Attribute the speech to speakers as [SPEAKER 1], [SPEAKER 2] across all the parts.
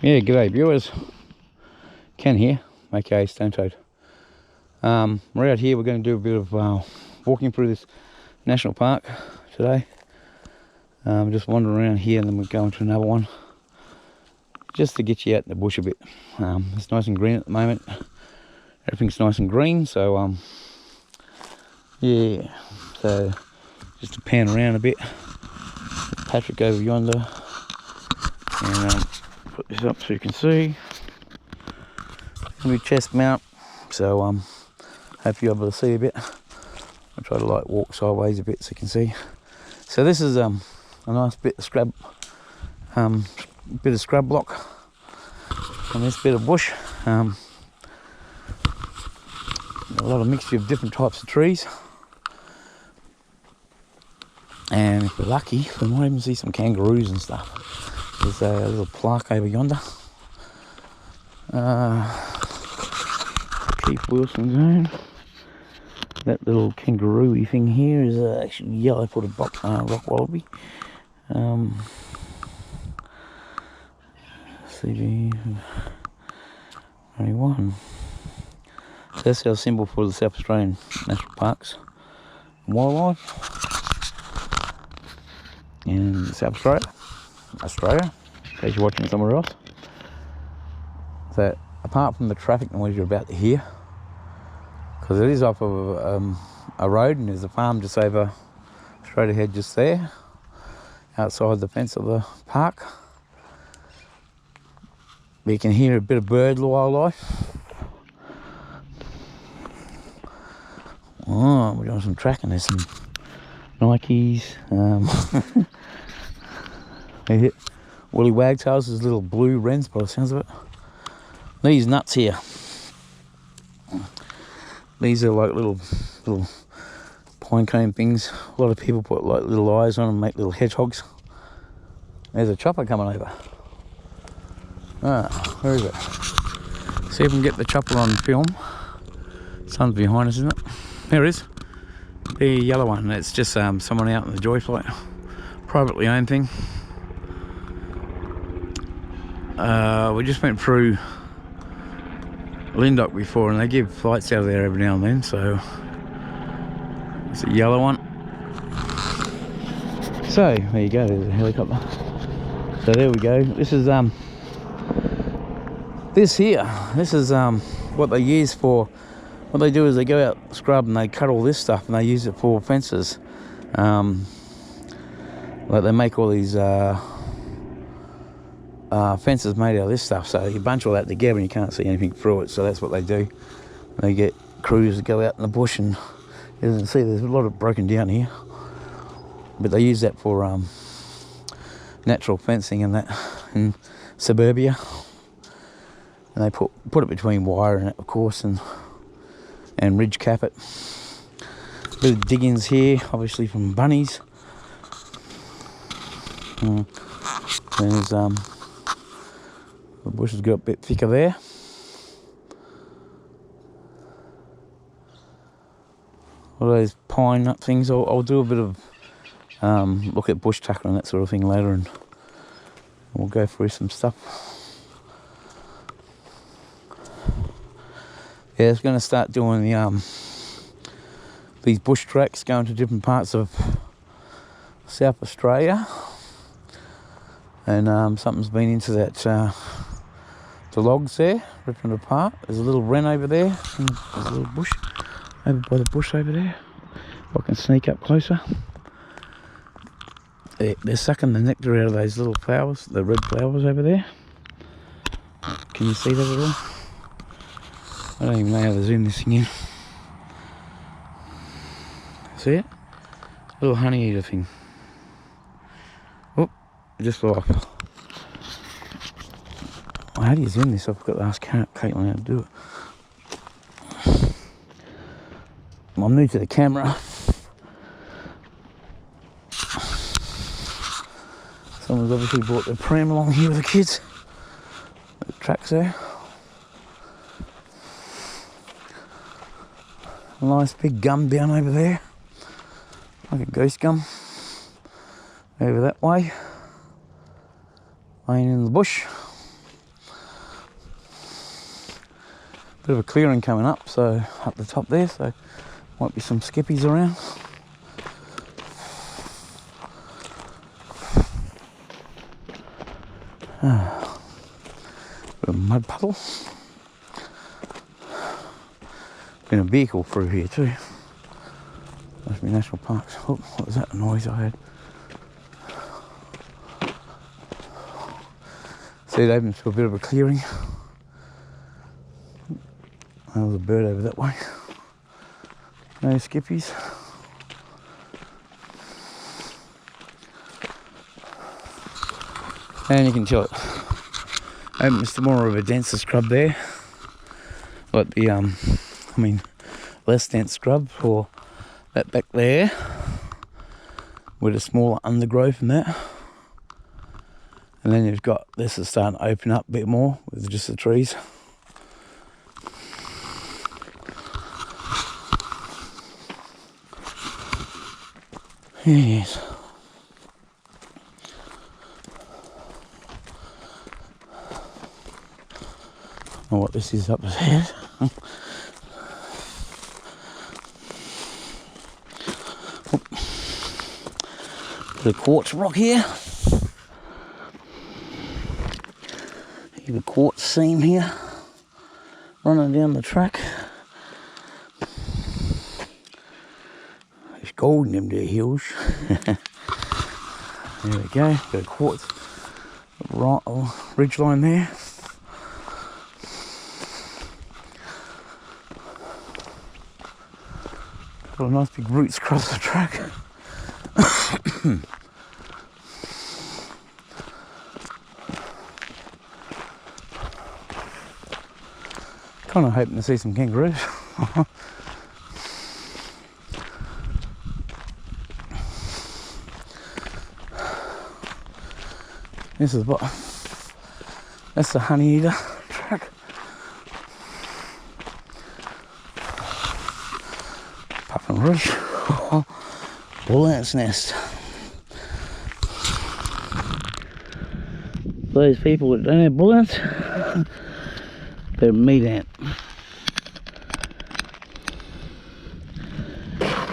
[SPEAKER 1] Yeah, g'day viewers. Ken here, aka Stone Toad. We're out here, we're going to do a bit of walking through this national park today. Just wandering around here and then we're going to another one. Just to get you out in the bush a bit. It's nice and green at the moment. Everything's nice and green, so yeah. So just to pan around a bit. Patrick over yonder. And put this up so you can see. Gonna be chest mount, so hope you're able to see a bit. I'll try to like walk sideways a bit so you can see. So this is a nice bit of scrub, block on this bit of bush. A lot of mixture of different types of trees, and if we're lucky, we might even see some kangaroos and stuff. There's a little plaque over yonder. Keith Wilson Zone. That little kangaroo-y thing here is actually yellow-footed rock wallaby. CV 21. So that's our symbol for the South Australian National Parks and Wildlife in South Australia, in case you're watching somewhere else. So apart from the traffic noise you're about to hear, because it is off of a road and there's a farm just over, straight ahead just there, outside the fence of the park. But you can hear a bit of bird wildlife. Oh, we're doing some tracking. There's some Nikes. They hit Willy Wagtails, there's little blue wrens by the sounds of it. These nuts here. These are like little pine cone things. A lot of people put like little eyes on them and make little hedgehogs. There's a chopper coming over. Where is it? See if we can get the chopper on film. Sun's behind us, isn't it? There it is. The yellow one. It's just someone out in the Joy Flight. Privately owned thing. We just went through Lindock before and they give flights out of there every now and then, so it's a yellow one. So there you go, there's a helicopter. So there we go. This is what they use for, what they do is they go out scrub and they cut all this stuff and they use it for fences. Like they make all these fences made out of this stuff, so you bunch all that together and you can't see anything through it, so that's what they do. They get crews to go out in the bush, and as you can see there's a lot of broken down here, but they use that for natural fencing and that in suburbia, and they put it between wire and it, of course, and ridge cap it. A bit of diggings here, obviously from bunnies. There's the bush has got a bit thicker there. All those pine nut things. I'll do a bit of look at bush tucker and that sort of thing later, and we'll go through some stuff. Yeah, it's going to start doing the these bush tracks going to different parts of South Australia, and something's been into that. The logs there, ripping it apart. There's a little wren over there, and there's a little bush over by the bush over there. If I can sneak up closer. They're sucking the nectar out of those little flowers, the red flowers over there. Can you see that at all? I don't even know how to zoom this thing in. See it? Little honey eater thing. Oh, it just fell off. How do you zoom this? I've got to ask Caitlin how to do it. I'm new to the camera. Someone's obviously brought their pram along here with the kids. The tracks there. A nice big gum down over there. Like a ghost gum. Over that way. Laying in the bush. Bit of a clearing coming up, so up the top there, so might be some skippies around. Bit of a mud puddle. Been a vehicle through here too. Must be national parks. Oh, what was that noise I heard? See, it opens to a bit of a clearing. There was a bird over that way. No skippies. And you can tell it opens to more of a denser scrub there. Like the, less dense scrub for that back there. With a smaller undergrowth and that. And then you've got, this is starting to open up a bit more with just the trees. Yes. I don't know what this is up ahead. The quartz rock here. The quartz seam here running down the track. There's gold in them there hills. There we go, got a quartz ridge line there. Got nice big roots across the track. Kind of hoping to see some kangaroos. This is what, that's the honey eater track. Puffin Ridge. Bull ants nest. Those people that don't have bull ants, they're meat ant.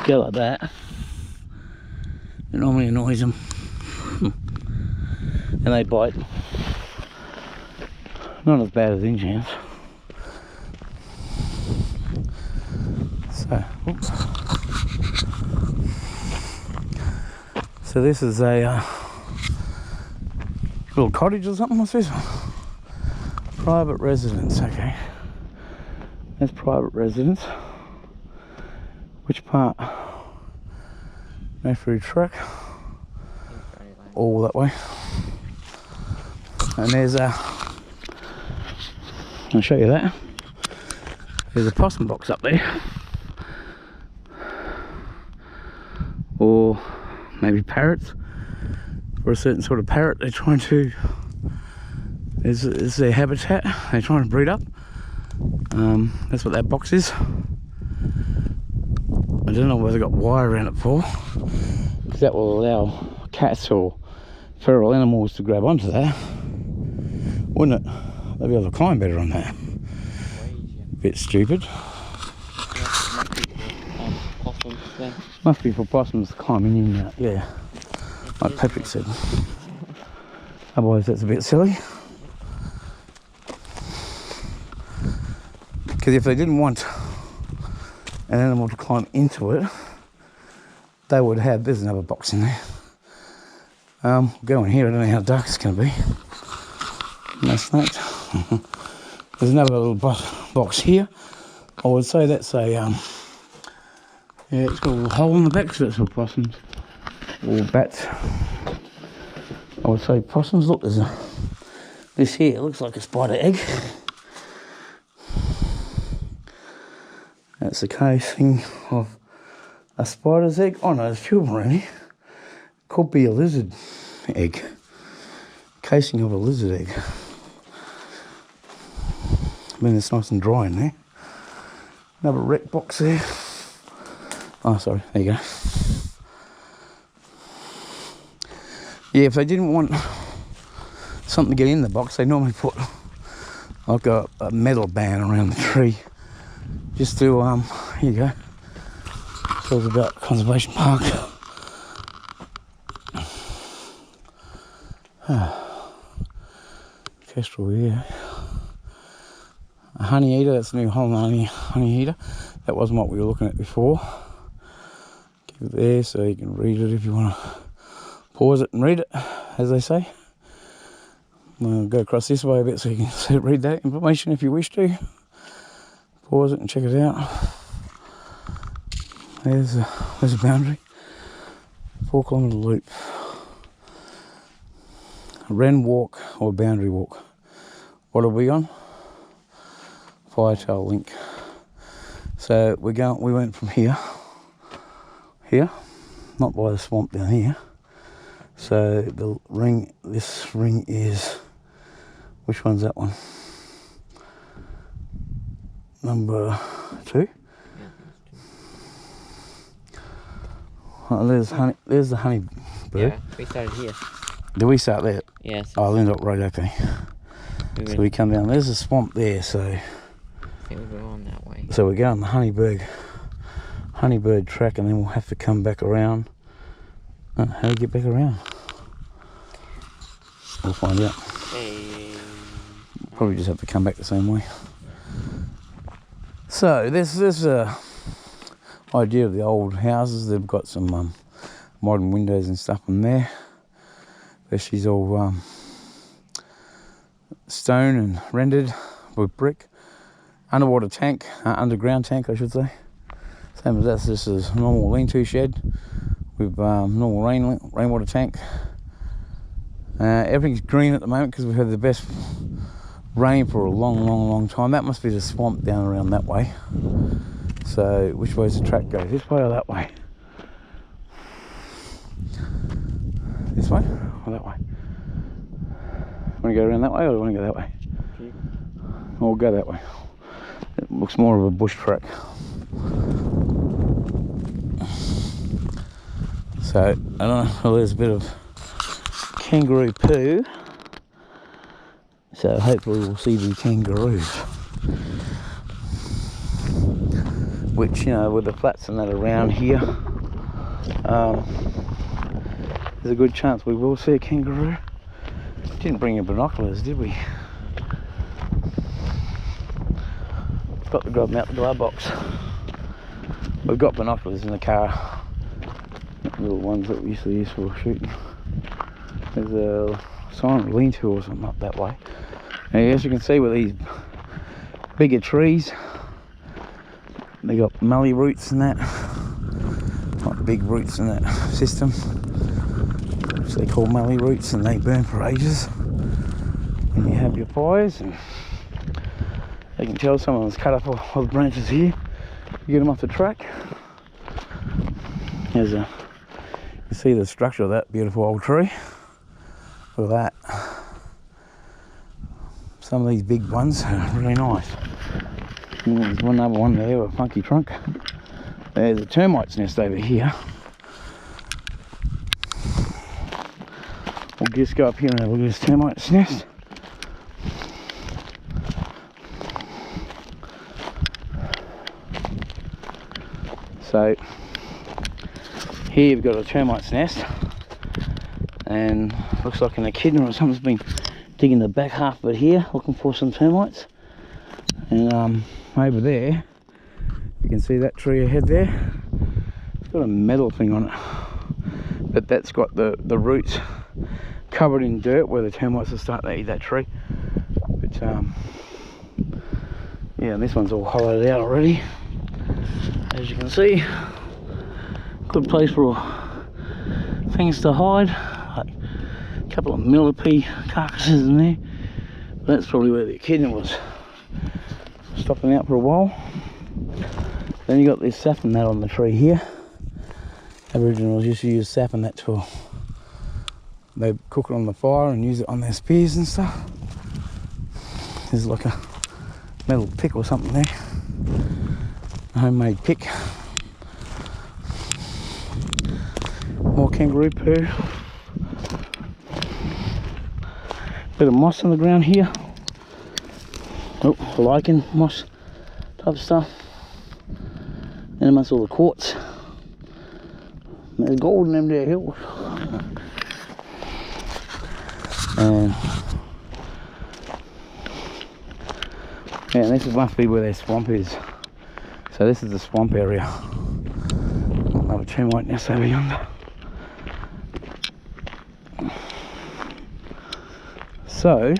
[SPEAKER 1] Go like that. It normally annoys them. And they bite. Not as bad as inch ants. So, oops. So this is a little cottage or something. What's this one? Private residence. Okay. That's private residence. Which part? No through truck. All that way. And there's a, I'll show you that. There's a possum box up there. Or maybe parrots. Or a certain sort of parrot they're trying to, is their habitat. They're trying to breed up. That's what that box is. I don't know whether they've got wire around it for. Because that will allow cats or feral animals to grab onto that. Wouldn't it? They'll be able to climb better on that. Bit stupid. Must be for possums climbing in and out, yeah. Like Patrick said. Otherwise that's a bit silly. Because if they didn't want an animal to climb into it, they would have, there's another box in there. Go in here, I don't know how dark it's going to be. No snakes. There's another little box here. I would say that's a, yeah, it's got a little hole in the back, so that's for possums. Or bats. I would say possums. Look, there's this here, it looks like a spider egg. That's the casing of a spider's egg. Oh no, there's two of them around here. Could be a lizard egg. Casing of a lizard egg. I mean, it's nice and dry in there. Another wreck box there. Oh, sorry, there you go. Yeah, if they didn't want something to get in the box, they normally put I've got a metal band around the tree just to, here you go. Talk about Conservation Park. Kestrel here. A honey eater, that's a new honey eater. That wasn't what we were looking at before. Keep it there so you can read it if you want to pause it and read it, as they say. I'll go across this way a bit so you can read that information if you wish to. Pause it and check it out. There's a boundary. 4 kilometre loop. A wren walk or boundary walk. What are we on? Firetail Link. So we went from here, not by the swamp down here. So the ring, this ring is, which one's that one? Number 2. Oh, there's the honey bird.
[SPEAKER 2] Yeah, we started here.
[SPEAKER 1] Did we start there?
[SPEAKER 2] Yes.
[SPEAKER 1] Oh, Linda Road, okay. So we come down, there's a swamp there, so
[SPEAKER 2] I think we'll go on that way.
[SPEAKER 1] So we're going the Honeybird track, and then we'll have to come back around. How do you get back around? We'll find out. Probably just have to come back the same way. So this is a idea of the old houses. They've got some modern windows and stuff in there. But she's all stone and rendered with brick. Underwater tank, underground tank I should say. Same as that, this is a normal lean-to shed with normal rainwater tank. Everything's green at the moment because we've had the best rain for a long time. That must be the swamp down around that way. So which way does the track go? This way or that way? This way or that way? Want to go around that way or do you want to go that way? We'll go that way. It looks more of a bush track. So I don't know, well, there's a bit of kangaroo poo. So hopefully we'll see the kangaroos. Which, you know, with the flats and that around here, there's a good chance we will see a kangaroo. Didn't bring your binoculars, did we? Got to grab them out the glove box. We've got binoculars in the car. Little ones that we used to use for shooting. There's a silent lean-to or something up that way. And as you can see with these bigger trees, they got mallee roots in that. Like big roots in that system. Which they call mallee roots, and they burn for ages. And you have your fires, and you can tell someone's cut up all the branches here. You get them off the track. There's a, you see the structure of that beautiful old tree. Look at that. Some of these big ones are really nice. And there's one other one there with a funky trunk. There's a termite's nest over here. We'll just go up here and have a look at this termite's nest. So here you've got a termite's nest, and looks like an echidna or something's been digging the back half of it here, looking for some termites. And over there, you can see that tree ahead there. It's got a metal thing on it, but that's got the roots covered in dirt where the termites are starting to eat that tree. But yeah, this one's all hollowed out already. As you can see, good place for things to hide, like a couple of millipede carcasses in there. That's probably where the echidna was stopping out for a while. Then you got this saffron nut on the tree here. Aboriginals used to use saffron nut to, they cook it on the fire and use it on their spears and stuff. There's like a metal pick or something there. A homemade pick. More kangaroo poo. Bit of moss on the ground here. Oh, lichen, moss type of stuff. And amongst all the quartz. There's gold in them there hills. And yeah, this must be where their swamp is. So this is the swamp area. Another termite nest over yonder. So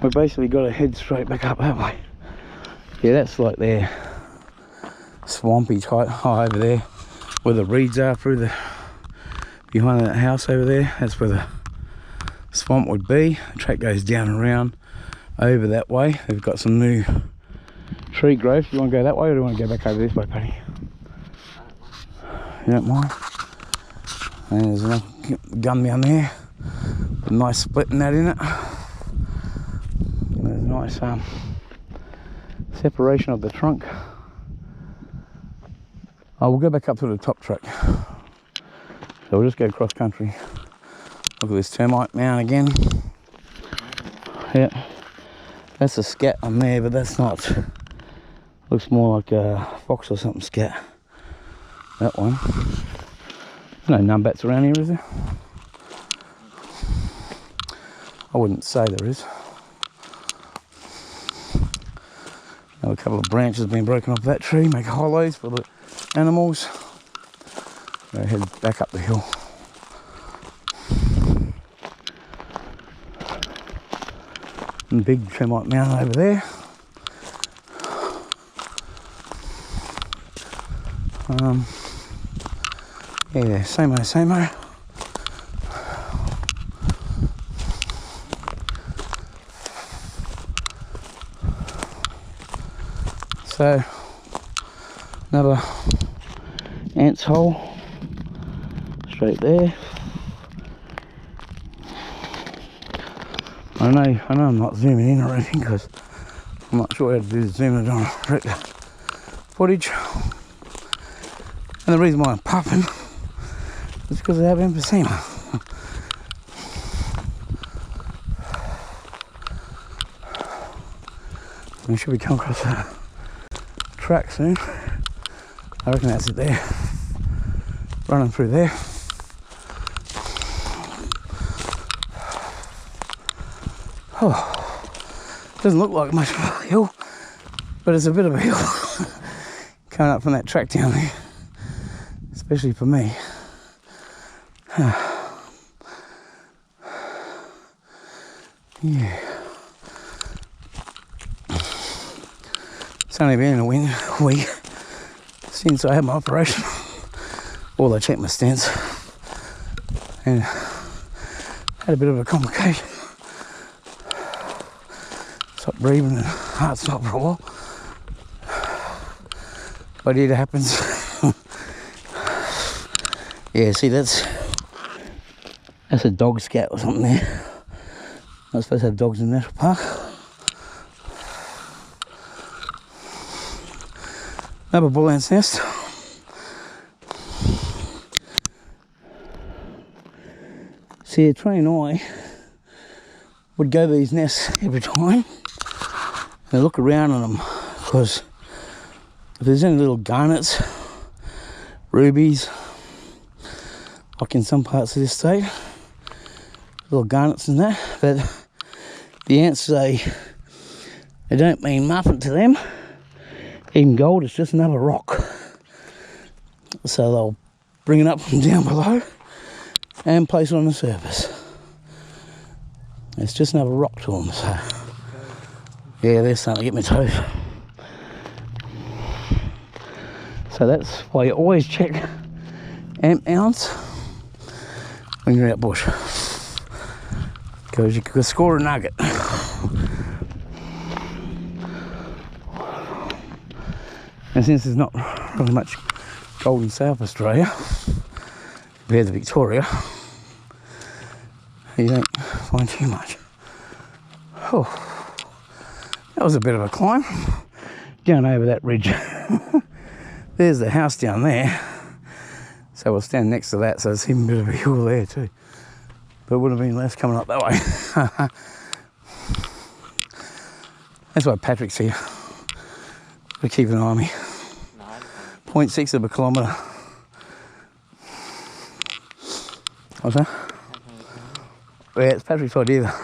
[SPEAKER 1] we've basically got to head straight back up that way. Yeah, that's like their swampy type high over there, where the reeds are through the behind that house over there. That's where the swamp would be. The track goes down and around over that way. They've got some new tree growth. You want to go that way, or do you want to go back over this way, Paddy? You don't mind? And there's another gun down there, a nice split net in it. There's a nice separation of the trunk. Oh, we'll go back up to the top track. So we'll just go cross country. Look at this termite mound again. Yeah, that's a scat on there, but that's not. Looks more like a fox or something scat. That one. There's no numbats around here, is there? I wouldn't say there is. Now a couple of branches have been broken off that tree, make hollows for the animals. Go head back up the hill. And big termite mound over there. Yeah, same. So another ants hole straight there. I know I'm not zooming in or anything because I'm not sure how to do the zoom in on regular footage. And the reason why I'm puffing is because I have emphysema. We should be coming across that track soon. I reckon that's it there. Running through there. Oh, doesn't look like much of a hill, but it's a bit of a hill coming up from that track down there, especially for me. Yeah. It's only been a week since I had my operation. Well, they checked my stents and had a bit of a complication. Stopped breathing and heart stopped for a while. But it happens. Yeah, see, that's a dog scat or something there. Not supposed to have dogs in the national park. Another bull ant's nest. See, a trained eye would go to these nests every time and look around on them, because if there's any little garnets, rubies, like in some parts of this state, little garnets and that, but the ants say they don't mean nothing to them. Even gold is just another rock. So they'll bring it up from down below and place it on the surface. It's just another rock to them. So yeah, they're starting to get my toes. So that's why you always check ant mounds when you're out bush, because you could score a nugget. And since there's not really much gold in South Australia compared to Victoria, you don't find too much. Oh, that was a bit of a climb down over that ridge. There's the house down there, so we'll stand next to that, so it's even a bit of a hill there too, but it would have been less coming up that way. That's why Patrick's here. Gotta keep an eye on me.
[SPEAKER 2] No, I don't
[SPEAKER 1] 0.6 of a kilometre. What's that? Yeah, it's Patrick's idea.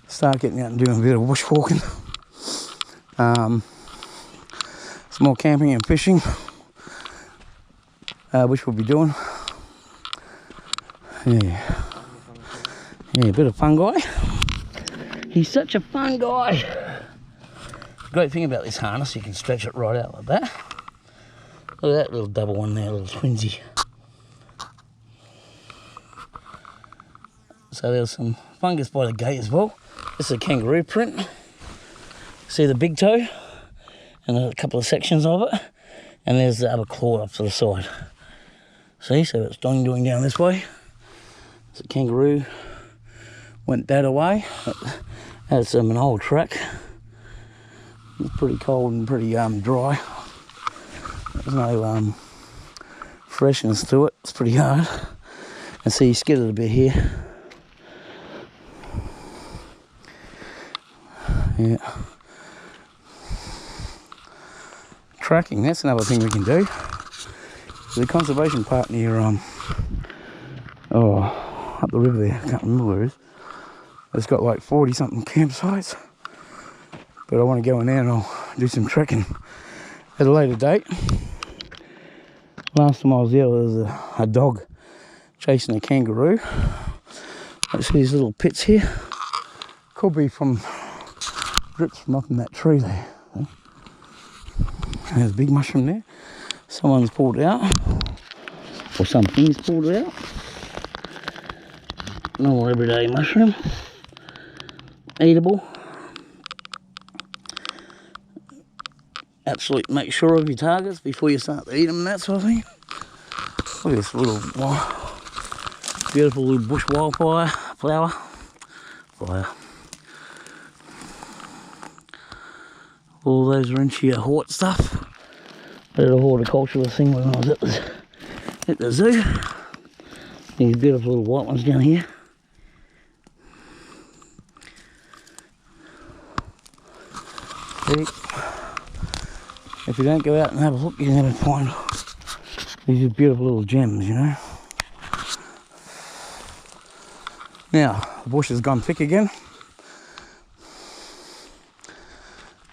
[SPEAKER 1] Start getting out and doing a bit of bushwalking. Some more camping and fishing, which we'll be doing. Yeah, a bit of fun guy. He's such a fun guy. Great thing about this harness, you can stretch it right out like that. Look at that little double one there, little twinsy. So there's some fungus by the gate as well. This is a kangaroo print. See the big toe and a couple of sections of it, and there's the other claw up to the side. See, so it's doing down this way. It's a kangaroo. Went that away. That's an old track. It's pretty cold and pretty dry. There's no freshness to it. It's pretty hard. And see, you skidded a bit here. Yeah. Tracking, that's another thing we can do. The conservation part near up the river there, I can't remember where it is. It's got like 40 something campsites. But I want to go in there and I'll do some trekking at a later date. Last time I was there, there was a dog chasing a kangaroo. Let's see these little pits here. Could be from drips from up in that tree there. There's a big mushroom there. Someone's pulled it out, or something's pulled it out. Normal everyday mushroom, eatable. Absolutely make sure of your targets before you start to eat them and that sort of thing. Look at this little beautiful little bush wildfire flower. All those are into your hort stuff. I did a horticulturalist thing when I was at the zoo. These beautiful little white ones down here. See, if you don't go out and have a look, you're never find these beautiful little gems, you know. Now, the bush has gone thick again.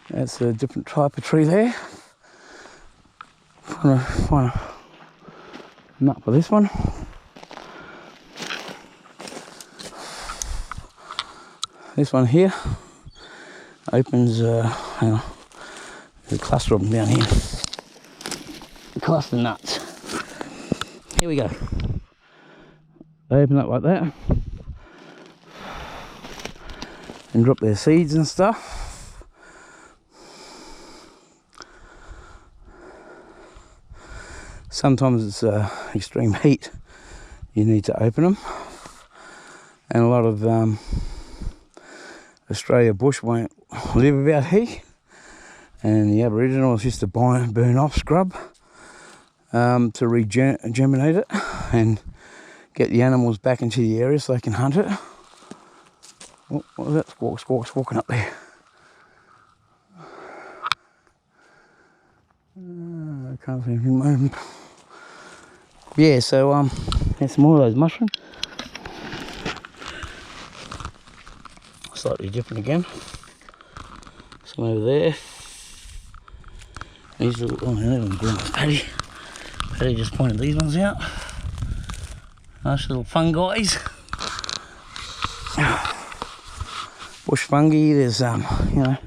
[SPEAKER 1] That's a different type of tree there. I'm trying to find a nut for this one. This one here opens, hang on, there's a cluster of them down here. Cluster nuts. Here we go. They open up like that and drop their seeds and stuff. Sometimes it's extreme heat, you need to open them, and a lot of Australia bush won't live without heat, and the Aboriginals used to burn off scrub to regenerate it and get the animals back into the area so they can hunt it. What was that? Squawks walking up there. I can't see anything moving. Yeah, so there's some more of those mushrooms. Slightly different again. Some over there. These little, oh, they're good. Paddy just pointed these ones out. Nice little fun guys. Bush fungi. There's you know,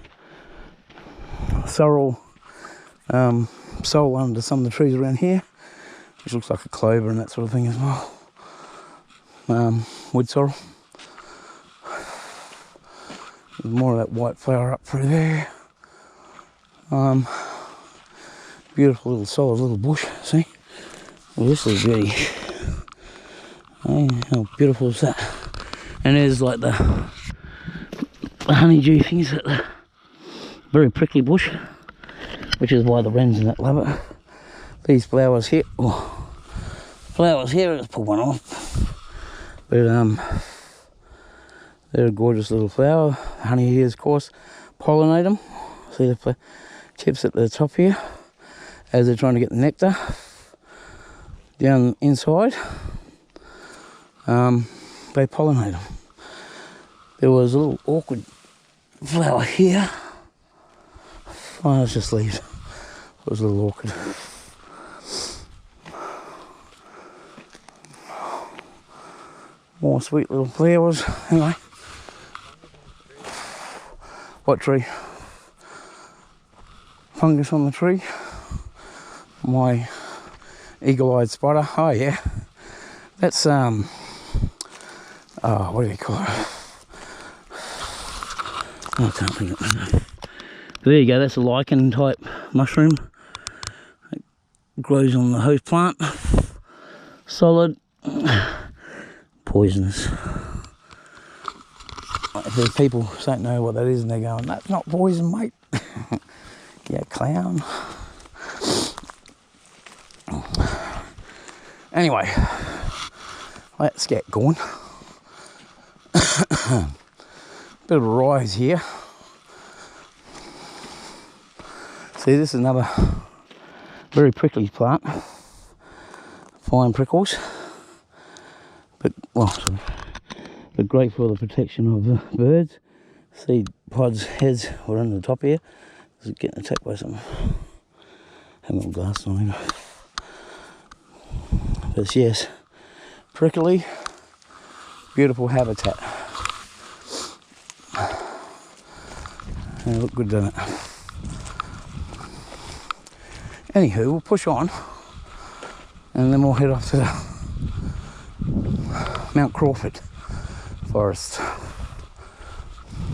[SPEAKER 1] sorrel under some of the trees around here, which looks like a clover and that sort of thing as well. Wood sorrel. There's more of that white flower up through there. Beautiful little solid little bush, see? Well, this little beauty. Hey, how beautiful is that? And there's like the honeydew things, that the very prickly bush, which is why the wrens and that love it. These flowers here, let's pull one off. But they're a gorgeous little flower. Honey here, of course, pollinate them. See the tips at the top here as they're trying to get the nectar down inside. They pollinate them. There was a little awkward flower here. Oh, it's just leaves. It was a little awkward. More sweet little flowers. Anyway. What tree? Fungus on the tree. My eagle-eyed spider. Oh yeah. That's what do you call it? Oh, I can't think of it. There you go, that's a lichen type mushroom. It grows on the host plant. Solid. Poisonous. If there's people who don't know what that is and they're going, that's not poison, mate. Yeah, clown. Anyway, let's get going. Bit of a rise here. See, this is another very prickly plant. Fine prickles. But, well, sorry. But great for the protection of the birds. See, pods' heads were on the top here. This is getting attacked by some. Haven't got glass on either. But yes, prickly, beautiful habitat. They look good, doesn't it? Anywho, we'll push on and then we'll head off to the Mount Crawford forest,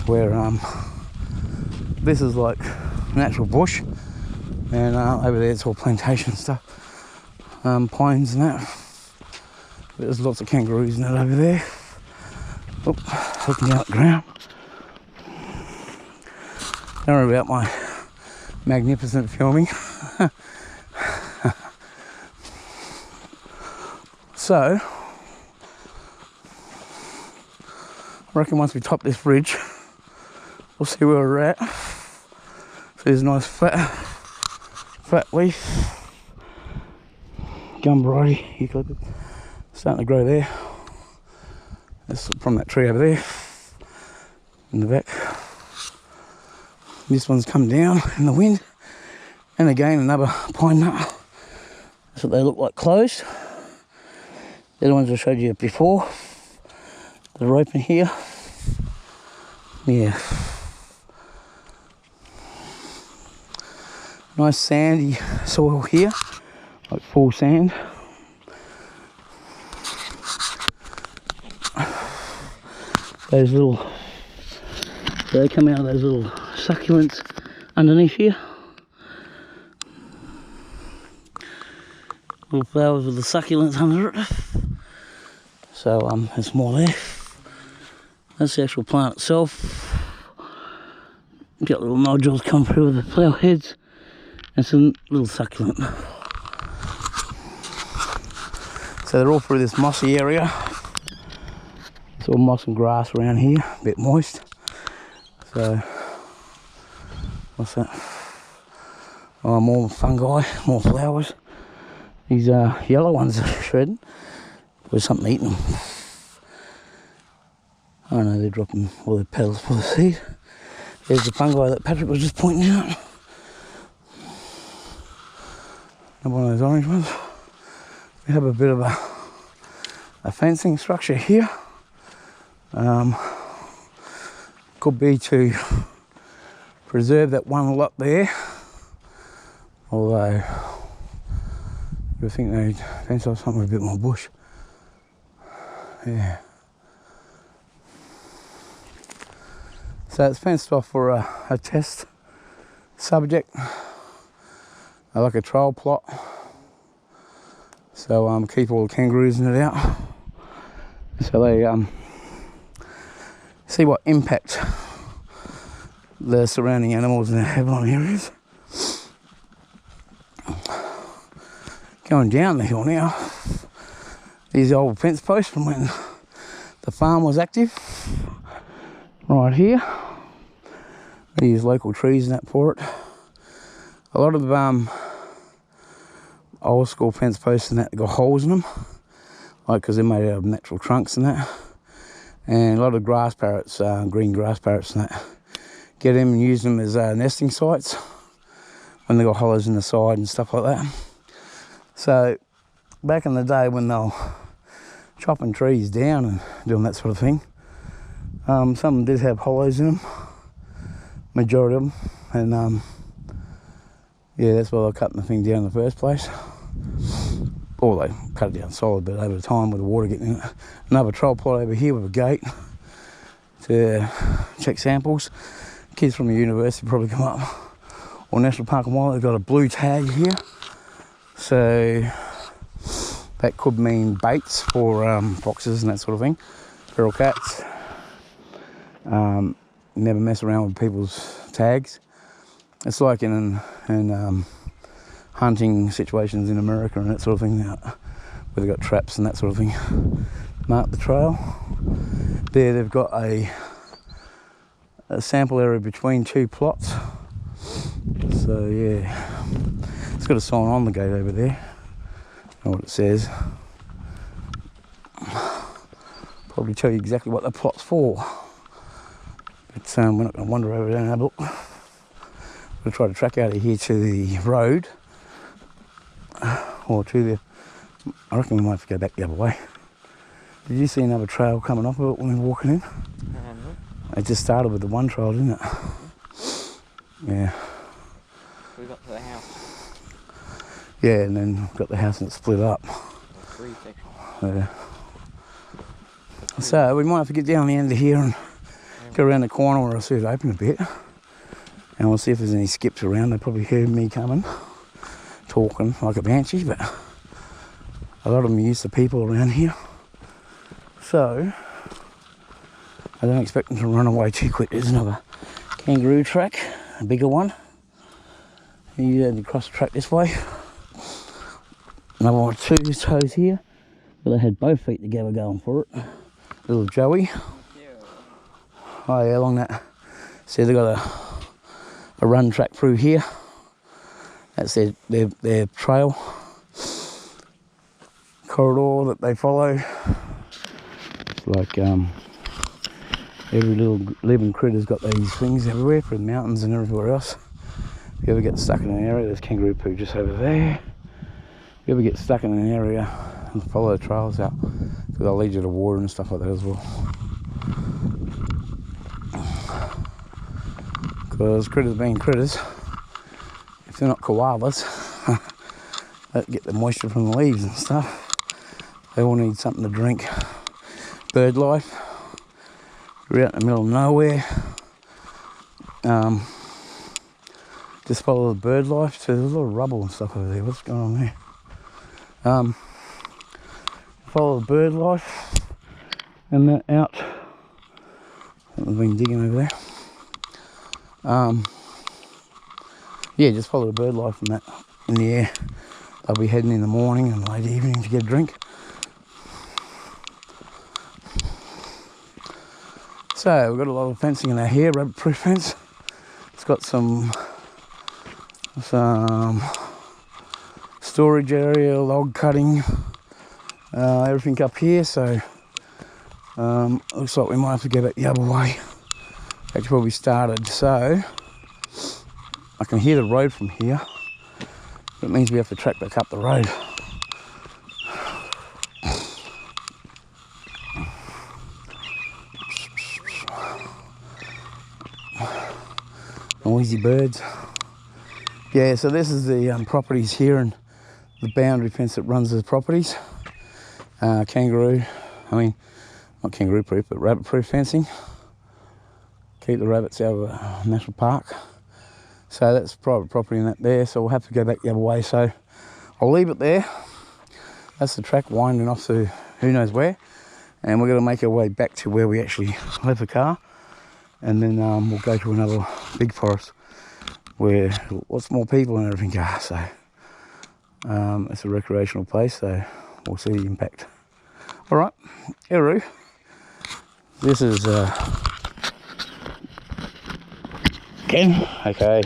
[SPEAKER 1] where this is like natural bush, and over there it's all plantation stuff, pines and that. There's lots of kangaroos and that over there. Oop, looking out the ground. Don't worry about my magnificent filming. So, I reckon once we top this bridge, we'll see where we're at. So there's a nice flat leaf, gum variety, eucalyptus, starting to grow there. That's from that tree over there, in the back. This one's come down in the wind, and again another pine nut. That's what they look like closed. The other ones I showed you before, they're open here. Yeah. Nice sandy soil here, like full sand. Those little, they come out of those little succulents underneath here. Little flowers with the succulents under it. So there's more there. That's the actual plant itself. Got little nodules come through with the flower heads and some little succulent. So they're all through this mossy area. It's all moss and grass around here, a bit moist. So, what's that? Oh, more fungi, more flowers. These yellow ones are shredding. There's something eating them. I know they're dropping all their petals for the seed. There's the fungi that Patrick was just pointing out. And one of those orange ones. We have a bit of a fencing structure here. Could be to preserve that one lot there. Although, I think they'd fence off something with a bit more bush. Yeah. So it's fenced off for a test subject, like a trial plot. So keep all the kangaroos in it out. So they see what impact the surrounding animals in the have on areas. Going down the hill now. These old fence posts from when the farm was active. Right here. They use local trees and that for it. A lot of old school fence posts and that got holes in them, like because they're made out of natural trunks and that. And a lot of grass parrots, green grass parrots and that, get them and use them as nesting sites when they got hollows in the side and stuff like that. So back in the day when they were chopping trees down and doing that sort of thing, some of them did have hollows in them, majority of them, and yeah, that's why they're cutting the thing down in the first place. Or they cut it down solid, but over time with the water getting in it. Another troll plot over here with a gate to check samples. Kids from the university probably come up, or National Park and Wildlife, they've got a blue tag here. So that could mean baits for foxes and that sort of thing, feral cats. Never mess around with people's tags. It's like in hunting situations in America and that sort of thing, where they've got traps and that sort of thing. Mark the trail. There they've got a sample area between two plots. So yeah, it's got a sign on the gate over there. I know what it says. Probably tell you exactly what the plot's for. But we're not going to wander over there and have a look. We'll try to track out of here to the road, or to the, I reckon we might have to go back the other way. Did you see another trail coming off of it when we were walking in? It just started with the one trail, didn't it? Yeah.
[SPEAKER 2] We got to the house.
[SPEAKER 1] Yeah, and then got the house and it split up.
[SPEAKER 2] Three sections.
[SPEAKER 1] Yeah. So we might have to get down the end of here and go around the corner where I see it open a bit. And we'll see if there's any skips around. They probably heard me coming, talking like a banshee, but a lot of them are used to people around here. So I don't expect them to run away too quick. There's another kangaroo track, a bigger one. You had to cross the track this way. Another one, two toes here, but they had both feet together going for it. Little Joey. Oh yeah, along that. See, they got a run track through here. That's their trail corridor that they follow. It's like every little living critter's got these things everywhere, for the mountains and everywhere else. If you ever get stuck in an area, there's kangaroo poo just over there. If you ever get stuck in an area, and follow the trails out, because they'll lead you to water and stuff like that as well. Because critters being critters, if they're not koalas, that get the moisture from the leaves and stuff, they all need something to drink. Bird life, you're out in the middle of nowhere, just follow the bird life. So there's a lot of rubble and stuff over there. What's going on there? Follow the bird life and that out. I've been digging over there. Yeah, just follow the bird life and that in the air. They'll be heading in the morning and late evening to get a drink. So we've got a lot of fencing in our here, rabbit proof fence. It's got some storage area, log cutting, everything up here. So looks like we might have to go back the other way, back to where we started. So I can hear the road from here, but it means we have to track back up the road. Noisy birds. Yeah, so this is the properties here and the boundary fence that runs the properties. Kangaroo, I mean, not kangaroo proof, but rabbit proof fencing. Keep the rabbits out of the national park. So that's private property in that there, so we'll have to go back the other way. So I'll leave it there. That's the track winding off to who knows where. And we're going to make our way back to where we actually left the car. And then we'll go to another big forest where lots more people and everything are. So it's a recreational place, so we'll see the impact. All right, Eru. This is Ken. Okay.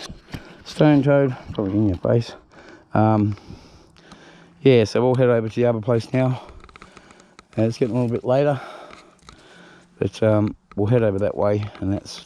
[SPEAKER 1] Stone toad, probably in your face. Yeah, so we'll head over to the other place now. And it's getting a little bit later, but we'll head over that way, and that's